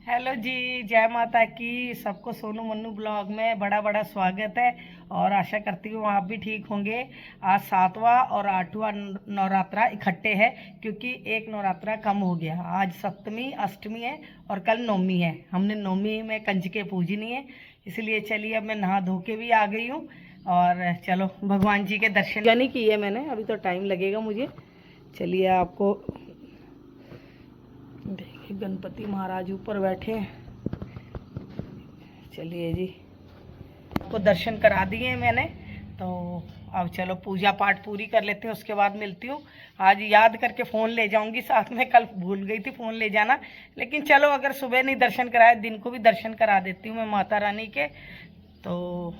Hello जी, जय माता की। सबको सोनू मन्नू ब्लॉग में बड़ा बड़ा स्वागत है और आशा करती हूँ आप भी ठीक होंगे। आज 7वां और 8वां नवरात्रा इकट्ठे है क्योंकि एक नवरात्रा कम हो गया। आज सप्तमी अष्टमी है और कल नवमी है। हमने नवमी में कंजके पूजनी है, इसलिए चलिए अब मैं नहा धो के भी आ गई हूँ और चलो भगवान जी के दर्शन नहीं किए मैंने, अभी तो टाइम लगेगा मुझे। चलिए आपको देखिए गणपति महाराज ऊपर बैठे हैं। चलिए जी, आपको दर्शन करा दिए मैंने, तो अब चलो पूजा पाठ पूरी कर लेते हैं, उसके बाद मिलती हूँ। आज याद करके फ़ोन ले जाऊंगी साथ में, कल भूल गई थी फ़ोन ले जाना, लेकिन चलो अगर सुबह नहीं दर्शन कराए दिन को भी दर्शन करा देती हूँ मैं माता रानी के। तो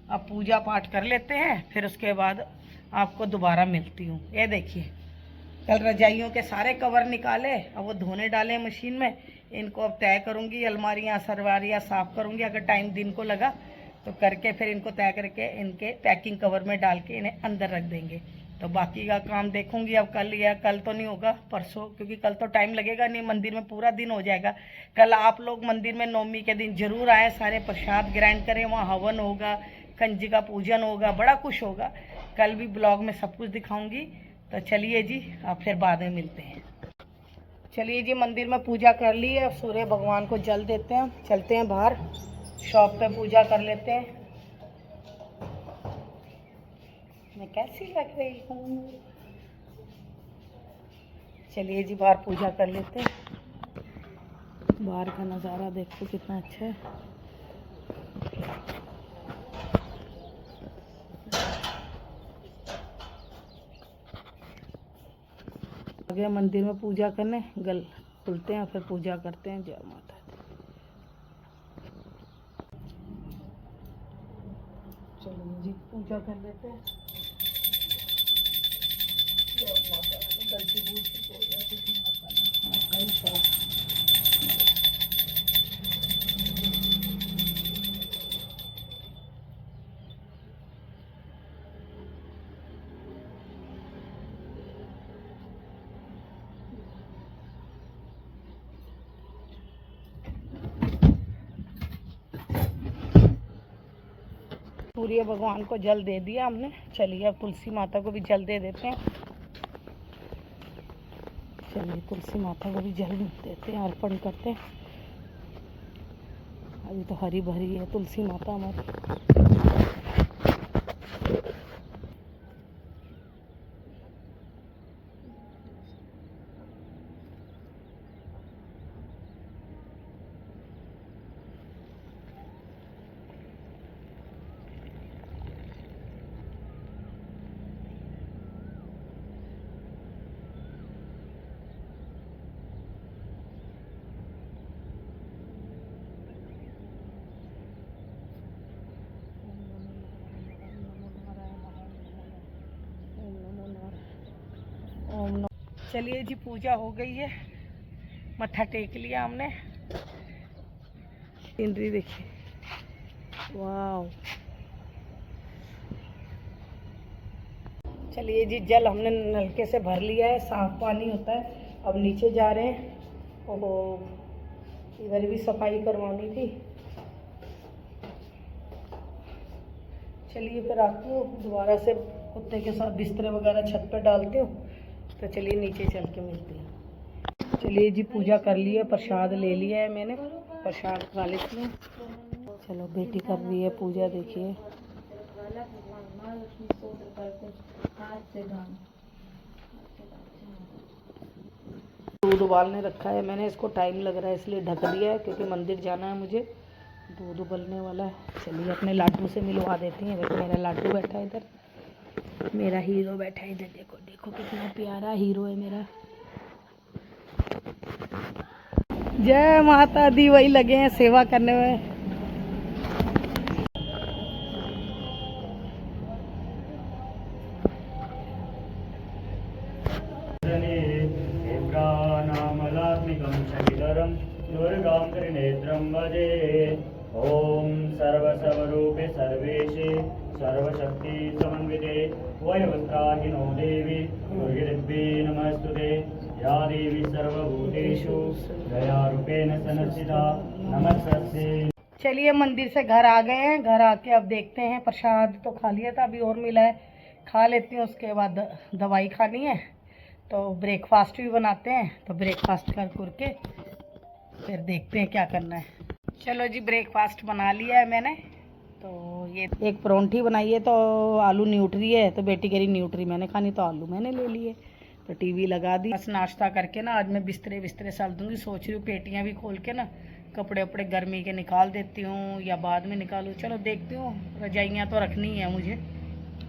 अब पूजा पाठ कर लेते हैं, फिर उसके बाद आपको दोबारा मिलती हूँ। ये देखिए कल रजाइयों के सारे कवर निकाले, अब वो धोने डाले मशीन में। इनको अब तय करूँगी, अलमारियाँ सरवारियाँ साफ़ करूँगी, अगर टाइम दिन को लगा तो करके फिर इनको तय करके इनके पैकिंग कवर में डाल के इन्हें अंदर रख देंगे। तो बाकी का काम देखूँगी अब कल, या कल तो नहीं होगा परसों, क्योंकि कल तो टाइम लगेगा नहीं, मंदिर में पूरा दिन हो जाएगा। कल आप लोग मंदिर में नवमी के दिन ज़रूर आएँ, सारे प्रसाद ग्रहण करें, वहाँ हवन होगा, कंजिका पूजन होगा, बड़ा कुछ होगा। कल भी ब्लॉग में सब कुछ दिखाऊँगी। तो चलिए जी, अब फिर बाद में मिलते हैं। चलिए जी, मंदिर में पूजा कर ली है, सूर्य भगवान को जल देते हैं, चलते हैं बाहर शॉप पे पूजा कर लेते हैं। मैं कैसी लग रही हूँ? चलिए जी, बाहर पूजा कर लेते हैं। बाहर का नज़ारा देखो कितना अच्छा है। आगे मंदिर में पूजा करने गल खुलते हैं, फिर पूजा करते हैं। जय माता दी। चलो जी, पूजा कर लेते हैं। जय माता दी। गलती भूल से हो जाती थी माता। सूर्य भगवान को जल दे दिया हमने। चलिए अब तुलसी माता को भी जल दे देते हैं। चलिए तुलसी माता को भी जल देते हैं, अर्पण करते हैं। अभी तो हरी भरी है तुलसी माता हमारी। चलिए जी, पूजा हो गई है, मत्था टेक लिया हमने। सीनरी देखिए, वाह। चलिए जी, जल हमने नलके से भर लिया है, साफ पानी होता है। अब नीचे जा रहे हैं। ओहो, इधर भी सफाई करवानी थी। चलिए फिर आती हूँ दोबारा से, कुत्ते के साथ बिस्तर वगैरह छत पर डालती हूँ। तो चलिए नीचे चल के मिलती हूँ। चलिए जी, पूजा कर ली है, प्रसाद ले लिया है मैंने, प्रसाद खा लेती हूँ। चलो बेटी कर रही है पूजा, देखिए। दूध उबालने रखा है मैंने, इसको टाइम लग रहा है इसलिए ढक दिया है, क्योंकि मंदिर जाना है मुझे। दूध उबलने वाला है। चलिए अपने लाडू से मिलवा देती हैं। देखो मेरा लाडू बैठा है इधर, मेरा हीरो बैठा है इधर। देखो देखो कितना प्यारा हीरो है मेरा। जय माता दी, वही लगे हैं सेवा करने में। दुर्गां त्रिनेत्रं भजे। ॐ सर्वस्वरूपे सर्वेशे सर्वशक्ति समन्विते वयवस्त्राहिनो देवी दुर्गेभ्ये नमस्तुते। या देवी सर्वभूतेषु दयारूपेण संस्थिता नमस्ते। चलिए मंदिर से घर आ गए हैं। घर आके अब देखते हैं, प्रसाद तो खा लिया था, अभी और मिला है, खा लेती हूँ। उसके बाद दवाई खानी है, तो ब्रेकफास्ट भी बनाते हैं। तो ब्रेकफास्ट कर के फिर देखते हैं क्या करना है। चलो जी, ब्रेकफास्ट बना लिया है मैंने। तो ये एक परोंठी बनाई है, तो आलू न्यूट्री है, तो बेटी कह रही न्यूट्री मैंने खानी, तो आलू मैंने ले लिए। तो टीवी लगा दी। बस नाश्ता करके ना आज मैं बिस्तरे साल दूंगी। सोच रही हूँ पेटियाँ भी खोल के ना कपड़े वपड़े गर्मी के निकाल देती हूँ या बाद में निकालूँ, चलो देखती हूँ। रजाइयाँ तो रखनी है मुझे।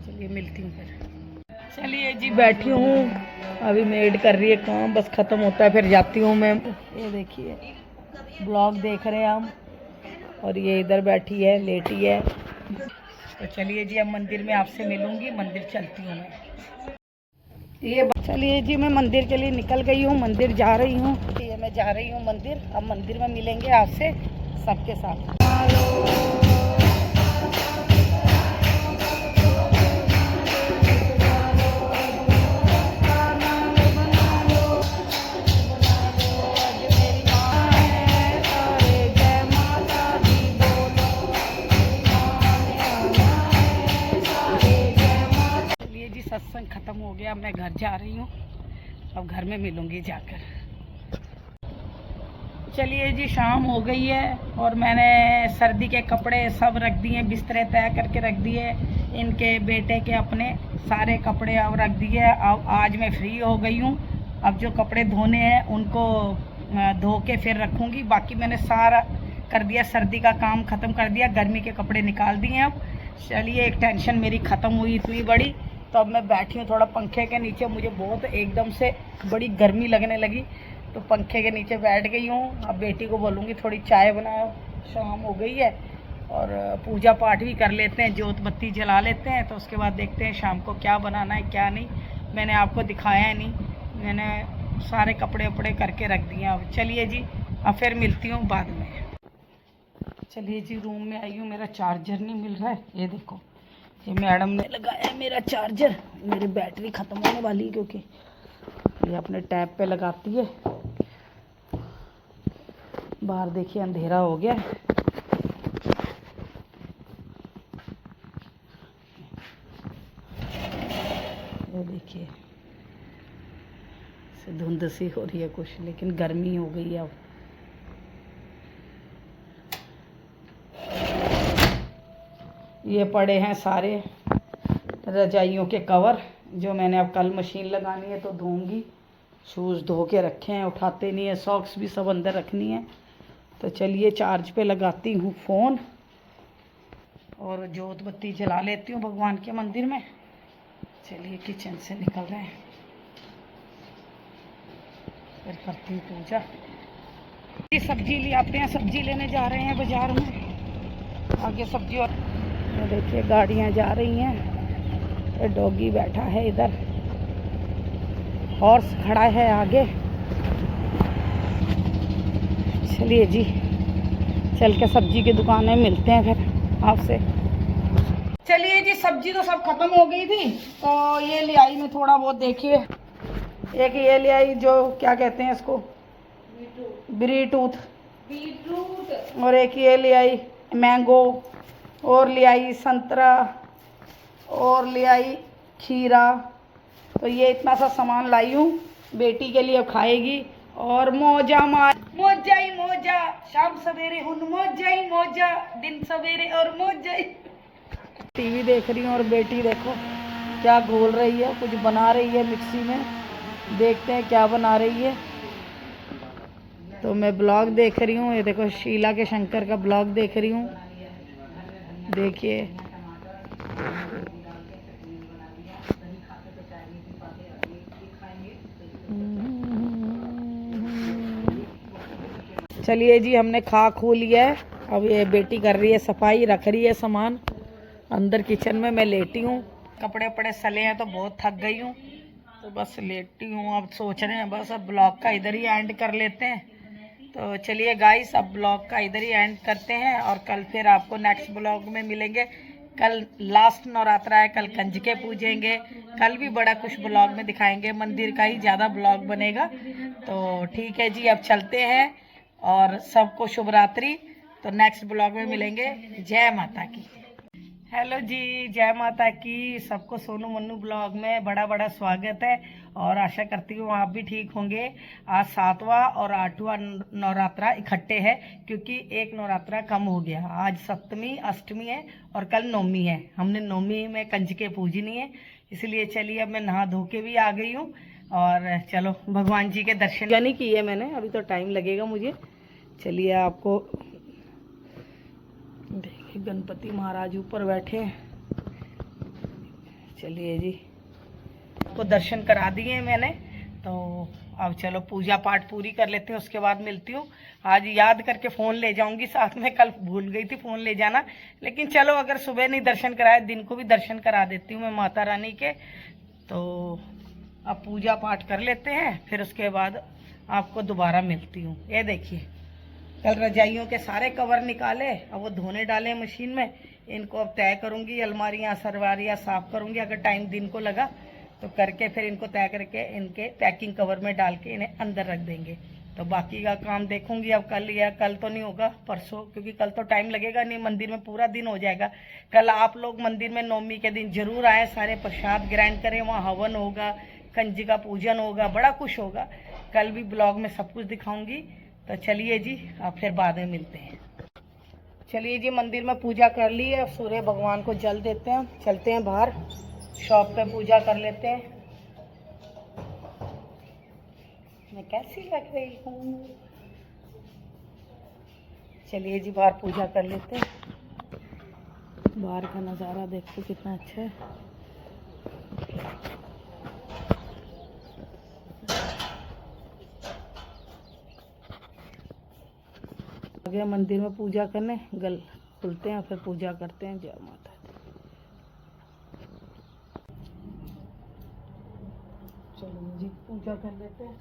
चलिए मिलती हूँ फिर। चलिए जी, बैठी हूँ, अभी मेड कर रही है काम, बस ख़त्म होता है फिर जाती हूँ मैं। ये देखिए ब्लॉग देख रहे हैं हम, और ये इधर बैठी है, लेटी है। तो चलिए जी, अब मंदिर में आपसे मिलूंगी, मंदिर चलती हूँ मैं। चलिए जी, मैं मंदिर के लिए निकल गई हूँ, मंदिर जा रही हूँ। ये मैं जा रही हूँ मंदिर। अब मंदिर में मिलेंगे आपसे सबके साथ। चलिए जी, सत्संग खत्म हो गया, मैं घर जा रही हूँ। अब घर में मिलूंगी जाकर। चलिए जी, शाम हो गई है और मैंने सर्दी के कपड़े सब रख दिए, बिस्तरे तय करके रख दिए। इनके बेटे के अपने सारे कपड़े अब रख दिए। अब आज मैं फ्री हो गई हूँ। अब जो कपड़े धोने हैं उनको धो के फिर रखूँगी। बाकी मैंने सारा कर दिया, सर्दी का काम ख़त्म कर दिया, गर्मी के कपड़े निकाल दिए। अब चलिए, एक टेंशन मेरी ख़त्म हुई इतनी बड़ी। तो अब मैं बैठी हूँ थोड़ा पंखे के नीचे, मुझे बहुत एकदम से बड़ी गर्मी लगने लगी, तो पंखे के नीचे बैठ गई हूँ। अब बेटी को बोलूँगी थोड़ी चाय बनाओ, शाम हो गई है। और पूजा पाठ भी कर लेते हैं, जोत बत्ती जला लेते हैं, तो उसके बाद देखते हैं शाम को क्या बनाना है क्या नहीं। मैंने आपको दिखाया नहीं, मैंने सारे कपड़े वपड़े करके रख दिए। अब चलिए जी, अब फिर मिलती हूँ बाद में। चलिए जी, रूम में आई हूँ, मेरा चार्जर नहीं मिल रहा है। ये देखो, ये मैडम ने लगाया है मेरा चार्जर। मेरी बैटरी ख़त्म होने वाली है, क्योंकि ये अपने टैब पे लगाती है। बाहर देखिए अंधेरा हो गया। ये देखिए धुंध सी हो रही है कुछ, लेकिन गर्मी हो गई है अब। ये पड़े हैं सारे रजाइयों के कवर, जो मैंने अब कल मशीन लगानी है तो धोऊंगी। शूज़ धो के रखे हैं, उठाते नहीं है। सॉक्स भी सब अंदर रखनी है। तो चलिए, चार्ज पे लगाती हूँ फ़ोन और जोत बत्ती जला लेती हूँ भगवान के मंदिर में। चलिए, किचन से निकल रहे हैं, फिर करती हूँ पूजा। ये सब्जी ले आते हैं, सब्जी लेने जा रहे हैं बाज़ार में। आगे सब्जी, और ये देखिए गाड़ियाँ जा रही हैं। ये डॉगी बैठा है इधर, हॉर्स खड़ा है आगे। चलिए जी, चल के सब्जी की दुकान में मिलते हैं फिर आपसे। चलिए जी, सब्जी तो सब खत्म हो गई थी, तो ये ले आई मैं थोड़ा बहुत। देखिए, एक ये ले आई, जो क्या कहते हैं इसको, बीटरूट, और एक ये ले आई मैंगो, और ले आई संतरा, और ले आई खीरा। तो ये इतना सा सामान लाई हूँ, बेटी के लिए खाएगी। और मौजा मौजा ही मौजा, शाम सवेरे हुन मौजा ही मौजा, दिन सवेरे और मौजा ही। टीवी देख रही हूँ और बेटी देखो क्या घोल रही है, कुछ बना रही है मिक्सी में। देखते हैं क्या बना रही है। तो मैं ब्लॉग देख रही हूँ, ये देखो शीला के शंकर का ब्लॉग देख रही हूँ। देखिए, चलिए जी, हमने खा खू लिया है। अब ये बेटी कर रही है सफाई, रख रही है सामान अंदर किचन में। मैं लेटी हूँ, कपड़े वपड़े सले हैं तो बहुत थक गई हूँ, तो बस लेटी हूँ। अब सोच रहे हैं बस अब ब्लॉग का इधर ही एंड कर लेते हैं। तो चलिए गाइस, अब ब्लॉग का इधर ही एंड करते हैं, और कल फिर आपको नेक्स्ट ब्लॉग में मिलेंगे। कल लास्ट नवरात्रा है, कल कंजके पूजेंगे, कल भी बड़ा कुछ ब्लॉग में दिखाएंगे, मंदिर का ही ज़्यादा ब्लॉग बनेगा। तो ठीक है जी, अब चलते हैं और सबको शुभ रात्रि। तो नेक्स्ट ब्लॉग में मिलेंगे। जय माता की। हेलो जी, जय माता की। सबको सोनू मन्नू ब्लॉग में बड़ा बड़ा स्वागत है और आशा करती हूँ आप भी ठीक होंगे। आज 7वां और 8वां नवरात्रा इकट्ठे है, क्योंकि एक नवरात्रा कम हो गया। आज सप्तमी अष्टमी है और कल नवमी है। हमने नवमी में कंजके पूजनी है, इसलिए चलिए अब मैं नहा धो के भी आ गई हूँ और चलो भगवान जी के दर्शन नहीं किए मैंने, अभी तो टाइम लगेगा मुझे। चलिए आपको देखिए, गणपति महाराज ऊपर बैठे हैं। चलिए जी, को दर्शन करा दिए मैंने, तो अब चलो पूजा पाठ पूरी कर लेते हैं, उसके बाद मिलती हूँ। आज याद करके फ़ोन ले जाऊंगी साथ में, कल भूल गई थी फ़ोन ले जाना, लेकिन चलो अगर सुबह नहीं दर्शन कराए, दिन को भी दर्शन करा देती हूँ मैं माता रानी के। तो अब पूजा पाठ कर लेते हैं, फिर उसके बाद आपको दोबारा मिलती हूँ। ये देखिए, कल रजाइयों के सारे कवर निकाले, अब वो धोने डाले मशीन में। इनको अब तय करूँगी, अलमारियाँ सरवारियाँ साफ़ करूँगी, अगर टाइम दिन को लगा तो करके फिर इनको तय करके इनके पैकिंग कवर में डाल के इन्हें अंदर रख देंगे। तो बाकी का काम देखूंगी अब कल, या कल तो नहीं होगा परसों, क्योंकि कल तो टाइम लगेगा नहीं, मंदिर में पूरा दिन हो जाएगा। कल आप लोग मंदिर में नवमी के दिन जरूर आए, सारे प्रसाद ग्रहण करें, वहाँ हवन होगा, कंजिका पूजन होगा, बड़ा कुछ होगा। कल भी ब्लॉग में सब कुछ दिखाऊंगी। तो चलिए जी, अब फिर बाद में मिलते हैं। चलिए जी, मंदिर में पूजा कर ली है, अब सूर्य भगवान को जल देते हैं, चलते हैं बाहर शॉप पे पूजा कर लेते हैं। मैं कैसी लग रही हूँ? चलिए जी, बाहर पूजा कर लेते हैं। बाहर का नज़ारा देखो कितना अच्छा है। आगे मंदिर में पूजा करने गल खुलते हैं, फिर पूजा करते हैं। जय माता दी। चलो जी, पूजा कर लेते हैं।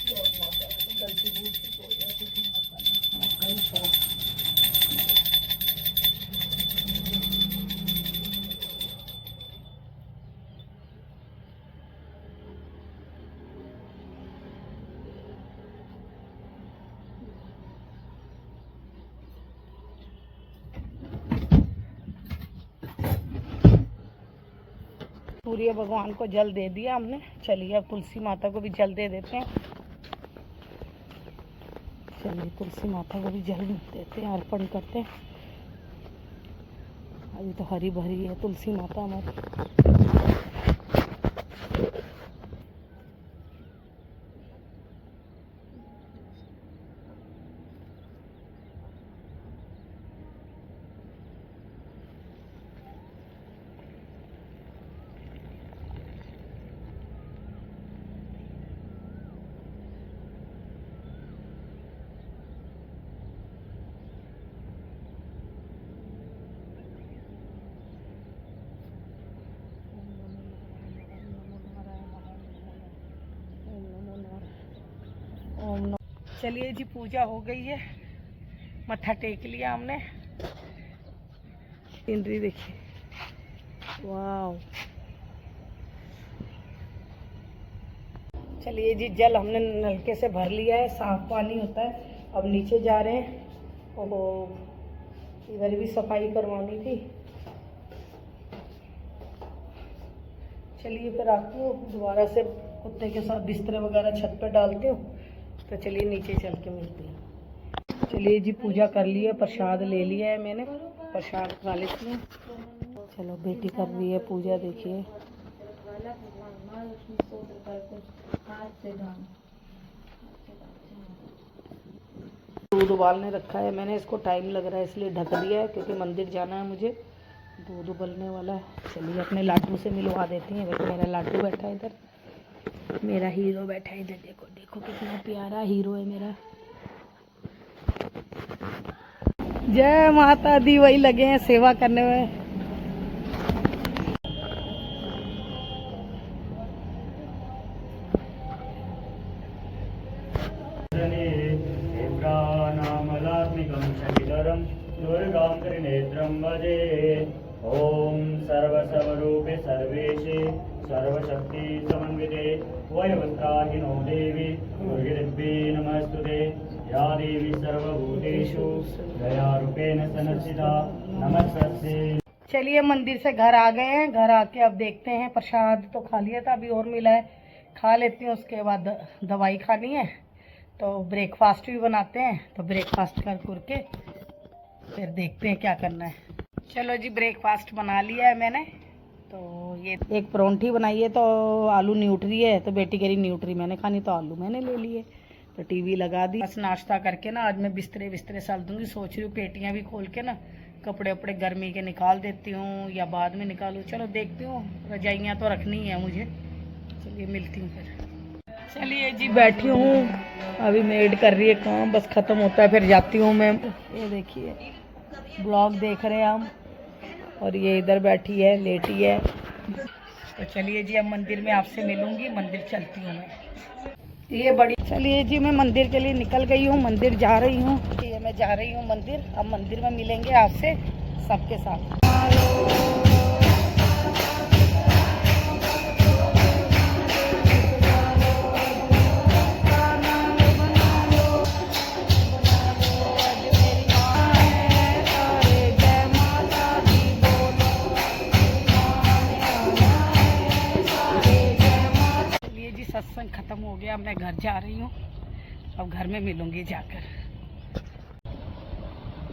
जय माता दी। गलती भूल से हो जाती थी माता। सूर्य भगवान को जल दे दिया हमने। चलिए अब तुलसी माता को भी जल दे देते हैं। चलिए तुलसी माता को भी जल देते हैं, अर्पण करते हैं। अभी तो हरी भरी है तुलसी माता हमारी। चलिए जी, पूजा हो गई है, मत्था टेक लिया हमने। सीनरी देखिए, वाह। चलिए जी, जल हमने नलके से भर लिया है, साफ पानी होता है। अब नीचे जा रहे हैं। ओहो, इधर भी सफाई करवानी थी। चलिए फिर आपको दोबारा से कुत्ते के साथ बिस्तर वगैरह छत पे डालते हो। तो चलिए नीचे चल के मिलते हैं। चलिए जी, पूजा कर ली है, प्रसाद ले लिया है मैंने, प्रसाद खा लेती हूँ। चलो बेटी कर रही है पूजा, देखिए। दूध उबालने रखा है मैंने, इसको टाइम लग रहा है इसलिए ढक दिया है, क्योंकि मंदिर जाना है मुझे। दूध उबलने वाला है। चलिए अपने लाडू से मिलवा देती हैं। देखो मेरा लाडू बैठा है इधर, मेरा हीरो बैठा है इधर। देखो देखो कितना प्यारा हीरो है मेरा। जय माता दी। वही लगे हैं सेवा करने में। नामलात्मिकं शनिधरं दुर्गां त्रिनेत्रं भजे। ॐ सर्वस्वरूपे सर्वेशे सर्वशक्ति समन्विते वयवस्त्राहिनो देवी दुर्गेभ्ये नमस्तुते। या देवी सर्वभूतेषु दयारूपेण संस्थिता नमस्तस्यै। चलिए मंदिर से घर आ गए हैं। घर आके अब देखते हैं, प्रसाद तो खा लिया था, अभी और मिला है, खा लेती हूँ। उसके बाद दवाई खानी है तो ब्रेकफास्ट भी बनाते हैं। तो ब्रेकफास्ट कर के फिर देखते हैं क्या करना है। चलो जी, ब्रेकफास्ट बना लिया है मैंने। तो ये एक परोंठी बनाई है, तो आलू न्यूट्री है, तो बेटी कह रही न्यूट्री मैंने खानी, तो आलू मैंने ले लिए। तो टीवी लगा दी। बस नाश्ता करके ना आज मैं बिस्तरे साल दूंगी। सोच रही हूँ पेटियाँ भी खोल के ना कपड़े वपड़े गर्मी के निकाल देती हूँ या बाद में निकालूँ, चलो देखती हूँ। रजाइयाँ तो रखनी है मुझे। चलिए मिलती हूँ फिर। चलिए जी, बैठी हूँ, अभी मेड कर रही है काम, बस ख़त्म होता है फिर जाती हूँ मैं। ये देखिए ब्लॉग देख रहे हैं हम, और ये इधर बैठी है, लेटी है। तो चलिए जी, अब मंदिर में आपसे मिलूंगी। मंदिर चलती हूँ मैं, ये बड़ी। चलिए जी, मैं मंदिर के लिए निकल गई हूँ, मंदिर जा रही हूँ। ये मैं जा रही हूँ मंदिर। अब मंदिर में मिलेंगे आपसे सबके साथ। चलिए जी, सत्संग खत्म हो गया, मैं घर जा रही हूँ। अब घर में मिलूंगी जाकर।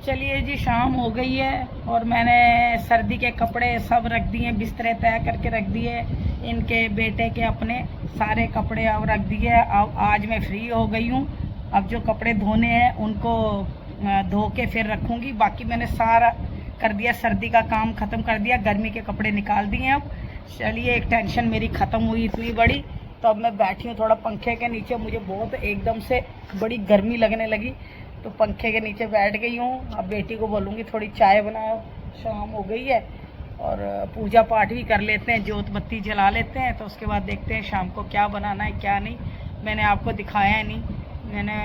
चलिए जी, शाम हो गई है और मैंने सर्दी के कपड़े सब रख दिए, बिस्तरे तय करके रख दिए। इनके बेटे के अपने सारे कपड़े अब रख दिए। अब आज मैं फ्री हो गई हूँ। अब जो कपड़े धोने हैं उनको धो के फिर रखूँगी। बाकी मैंने सारा कर दिया, सर्दी का काम ख़त्म कर दिया, गर्मी के कपड़े निकाल दिए। अब चलिए, एक टेंशन मेरी ख़त्म हुई इतनी बड़ी। तो अब मैं बैठी हूँ थोड़ा पंखे के नीचे। मुझे बहुत एकदम से बड़ी गर्मी लगने लगी, तो पंखे के नीचे बैठ गई हूँ। अब बेटी को बोलूँगी थोड़ी चाय बनाओ, शाम हो गई है। और पूजा पाठ भी कर लेते हैं, जोत बत्ती जला लेते हैं। तो उसके बाद देखते हैं शाम को क्या बनाना है क्या नहीं। मैंने आपको दिखाया नहीं, मैंने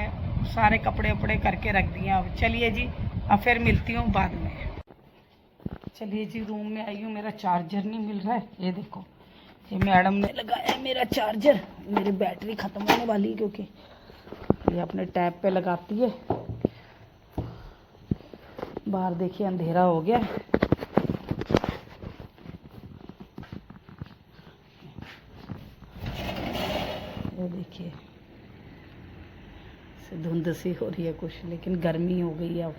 सारे कपड़े वपड़े करके रख दिए। अब चलिए जी, अब फिर मिलती हूँ बाद में। चलिए जी, रूम में आई हूँ, मेरा चार्जर नहीं मिल रहा है। ये देखो, ये मैडम ने लगाया है मेरा चार्जर। मेरी बैटरी ख़त्म होने वाली है, क्योंकि ये अपने टैब पे लगाती है। बाहर देखिए अंधेरा हो गया। ये देखिए धुंध सी हो रही है कुछ, लेकिन गर्मी हो गई है अब।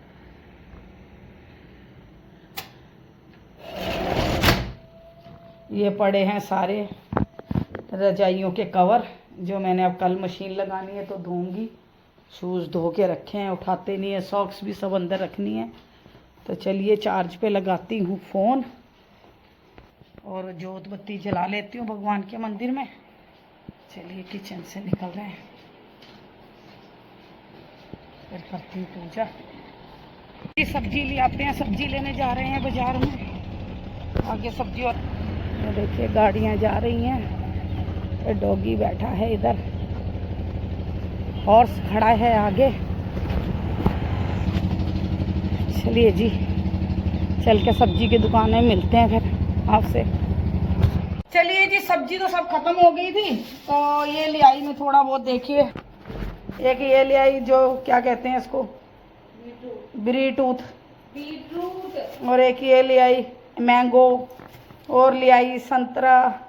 ये पड़े हैं सारे रजाइयों के कवर, जो मैंने अब कल मशीन लगानी है तो धोऊंगी। शूज़ धो के रखे हैं, उठाते नहीं है। सॉक्स भी सब अंदर रखनी है। तो चलिए, चार्ज पे लगाती हूँ फ़ोन और जोत बत्ती जला लेती हूँ भगवान के मंदिर में। चलिए, किचन से निकल रहे हैं, फिर करती हूँ पूजा। ये सब्जी ले आते हैं, सब्जी लेने जा रहे हैं बाजार में। आगे सब्जी, और देखिए गाड़ियाँ जा रही हैं। डॉगी बैठा है इधर, हॉर्स खड़ा है आगे। चलिए जी, चल के सब्जी की दुकान में मिलते हैं फिर आपसे। चलिए जी, सब्जी तो सब खत्म हो गई थी, तो ये ले आई मैं थोड़ा बहुत। देखिए, एक ये ले आई, जो क्या कहते हैं इसको, बीटरूट, और एक ये ले आई मैंगो, और ले आई संतरा,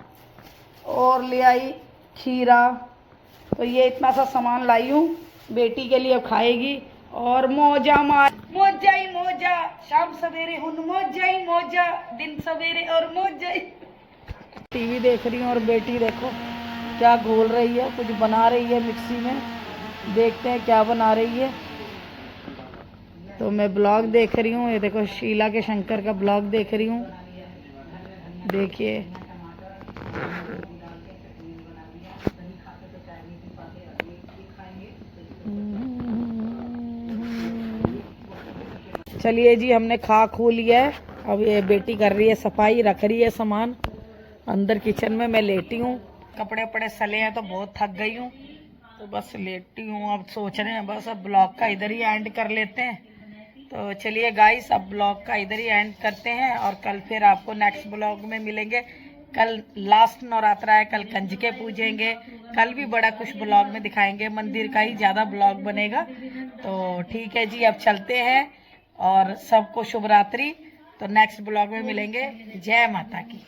और ले आई खीरा। तो ये इतना सा सामान लाई हूँ, बेटी के लिए खाएगी। और मोजा मोजा ही मोजा, शाम सवेरे हुन मोजा ही मोजा, दिन सवेरे और मोजा ही। टीवी देख रही हूँ और बेटी देखो क्या घोल रही है, कुछ बना रही है मिक्सी में। देखते हैं क्या बना रही है। तो मैं ब्लॉग देख रही हूँ, ये देखो शीला के शंकर का ब्लॉग देख रही हूँ। देखिए, चलिए जी, हमने खा खू लिया है। अब ये बेटी कर रही है सफाई, रख रही है सामान अंदर किचन में। मैं लेटी हूँ, कपड़े वपड़े सले हैं तो बहुत थक गई हूँ, तो बस लेटी हूँ। अब सोच रहे हैं बस अब ब्लॉग का इधर ही एंड कर लेते हैं। तो चलिए गाइस, अब ब्लॉग का इधर ही एंड करते हैं और कल फिर आपको नेक्स्ट ब्लॉग में मिलेंगे। कल लास्ट नवरात्रा है, कल कंजके पूजेंगे, कल भी बड़ा कुछ ब्लॉग में दिखाएंगे, मंदिर का ही ज़्यादा ब्लॉग बनेगा। तो ठीक है जी, अब चलते हैं और सबको शुभ रात्रि। तो नेक्स्ट ब्लॉग में मिलेंगे। जय माता की।